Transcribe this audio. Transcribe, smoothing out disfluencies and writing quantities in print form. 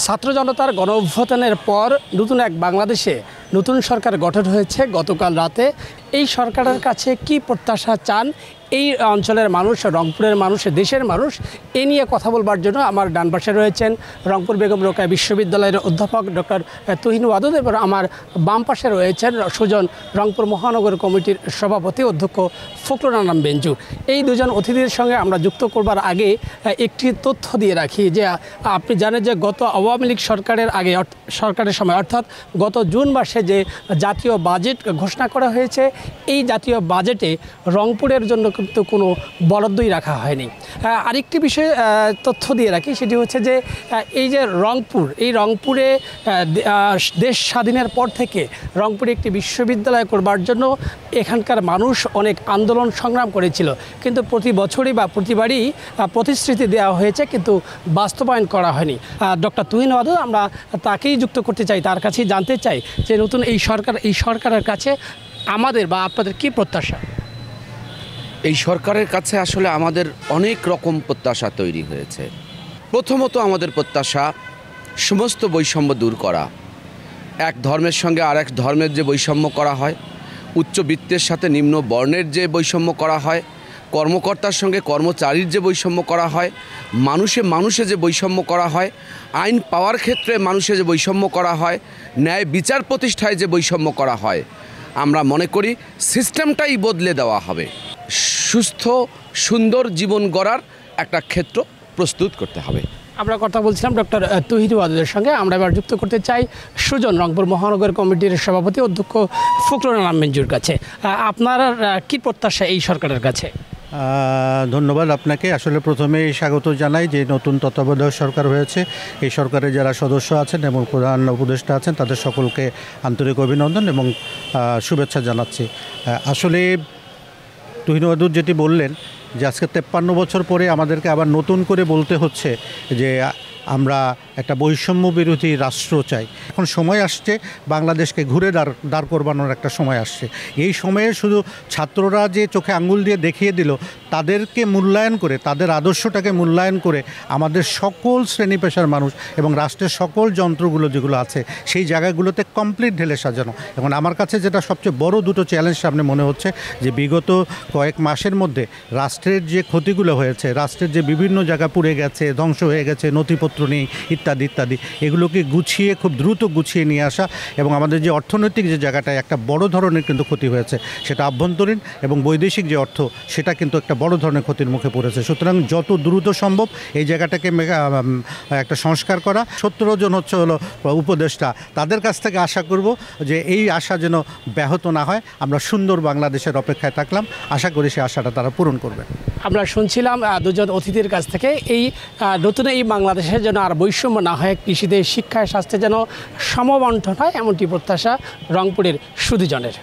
ছাত্র জনতার গণ অভ্যুত্থানের পর নতুন এক বাংলাদেশে নতুন সরকার গঠন হয়েছে গতকাল রাতে। এই সরকারের কাছে কি প্রত্যাশা চান এই অঞ্চলের মানুষ, রংপুরের মানুষ, দেশের মানুষ, এ নিয়ে কথা বলবার জন্য আমার ডান পাশে রয়েছেন রংপুর বেগম রোকেয়া বিশ্ববিদ্যালয়ের অধ্যাপক ডক্টর তুহিন ওয়াদুদ এবং আমার বাম পাশে রয়েছেন সুজন, রংপুর মহানগর কমিটির সভাপতি অধ্যক্ষ ফখরুল আলম বেঞ্জু। এই দুজন অতিথির সঙ্গে আমরা যুক্ত করবার আগে একটি তথ্য দিয়ে রাখি যে আপনি জানেন যে গত আওয়ামী লীগ সরকারের সময় অর্থাৎ গত জুন মাসে যে জাতীয় বাজেট ঘোষণা করা হয়েছে, এই জাতীয় বাজেটে রংপুরের জন্য কিন্তু কোনো বরাদ্দই রাখা হয়নি। আরেকটি বিষয়ে তথ্য দিয়ে রাখি, সেটি হচ্ছে যে এই যে রংপুরে দেশ স্বাধীনের পর থেকে রংপুরে একটি বিশ্ববিদ্যালয় করবার জন্য এখানকার মানুষ অনেক আন্দোলন সংগ্রাম করেছিল, কিন্তু প্রতি বছরই বা প্রতিবারই প্রতিশ্রুতি দেওয়া হয়েছে কিন্তু বাস্তবায়ন করা হয়নি। ডক্টর তুহিন ওয়াদুদ, আমরা তাকেই যুক্ত করতে চাই, তার কাছেই জানতে চাই যে নতুন এই সরকারের কাছে আমাদের বা আপনাদের কি প্রত্যাশা? এই সরকারের কাছে আসলে আমাদের অনেক রকম প্রত্যাশা তৈরি হয়েছে। প্রথমত আমাদের প্রত্যাশা সমস্ত বৈষম্য দূর করা। এক ধর্মের সঙ্গে আর এক ধর্মের যে বৈষম্য করা হয়, উচ্চবিত্তের সাথে নিম্ন বর্ণের যে বৈষম্য করা হয়, কর্মকর্তার সঙ্গে কর্মচারীর যে বৈষম্য করা হয়, মানুষে যে বৈষম্য করা হয়, আইন পাওয়ার ক্ষেত্রে মানুষে যে বৈষম্য করা হয়, ন্যায় বিচার প্রতিষ্ঠায় যে বৈষম্য করা হয়, আমরা মনে করি সিস্টেমটাই বদলে দেওয়া হবে। সুস্থ সুন্দর জীবন গড়ার একটা ক্ষেত্র প্রস্তুত করতে হবে। আমরা কথা বলছিলাম ডক্টর তুহিন ওয়াদুদের সঙ্গে। আমরা এবার যুক্ত করতে চাই সুজন, রংপুর মহানগর কমিটির সভাপতি অধ্যক্ষ ফখরুল আলম বেঞ্জুর কাছে। আপনার কি প্রত্যাশা এই সরকারের কাছে? ধন্যবাদ আপনাকে। আসলে প্রথমেই স্বাগত জানাই যে নতুন তত্ত্বাবধায়ক সরকার হয়েছে। এই সরকারের যারা সদস্য আছেন এবং প্রধান উপদেষ্টা আছেন তাদের সকলকে আন্তরিক অভিনন্দন এবং শুভেচ্ছা জানাচ্ছি। আসলে তুহিন ওয়াদুদ যেটি বললেন যে আজকে 53 বছর পরে আমাদেরকে আবার নতুন করে বলতে হচ্ছে যে আমরা একটা বৈষম্য বিরোধী রাষ্ট্র চাই। এখন সময় আসছে বাংলাদেশকে ঘুরে দাঁড় করবানোর একটা সময় আসছে। এই সময়ে শুধু ছাত্ররা যে চোখে আঙ্গুল দিয়ে দেখিয়ে দিল, তাদেরকে মূল্যায়ন করে, তাদের আদর্শটাকে মূল্যায়ন করে আমাদের সকল শ্রেণী পেশার মানুষ এবং রাষ্ট্রের সকল যন্ত্রগুলো যেগুলো আছে সেই জায়গাগুলোতে কমপ্লিট ঢেলে সাজানো। এখন আমার কাছে যেটা সবচেয়ে বড় দুটো চ্যালেঞ্জ সামনে মনে হচ্ছে যে বিগত কয়েক মাসের মধ্যে রাষ্ট্রের যে ক্ষতিগুলো হয়েছে, রাষ্ট্রের যে বিভিন্ন জায়গা পুড়ে গেছে, ধ্বংস হয়ে গেছে, নথিপত্র নেই ইত্যাদি ইত্যাদি, এগুলোকে গুছিয়ে খুব দ্রুত গুছিয়ে নিয়ে আসা এবং আমাদের যে অর্থনৈতিক যে জায়গাটায় একটা বড় ধরনের কিন্তু ক্ষতি হয়েছে, সেটা আভ্যন্তরীণ এবং বৈদেশিক যে অর্থ সেটা কিন্তু একটা বড় ধরনের ক্ষতির মুখে পড়েছে। সুতরাং যত দ্রুত সম্ভব এই জায়গাটাকে একটা সংস্কার করা। 17 জন হলো উপদেষ্টা, তাদের কাছ থেকে আশা করব যে এই আশা যেন ব্যাহত না হয়। আমরা সুন্দর বাংলাদেশের অপেক্ষায় থাকলাম, আশা করি সেই আশাটা তারা পূরণ করবেন। আমরা শুনছিলাম দুজন অতিথির কাছ থেকে এই নতুন এই বাংলাদেশের যেন আর বৈষম্য না হয়, কৃষিতে শিক্ষায় স্বাস্থ্যে যেন সমবন্টন হয়, এমনটি প্রত্যাশা রংপুরের সুধীজনের।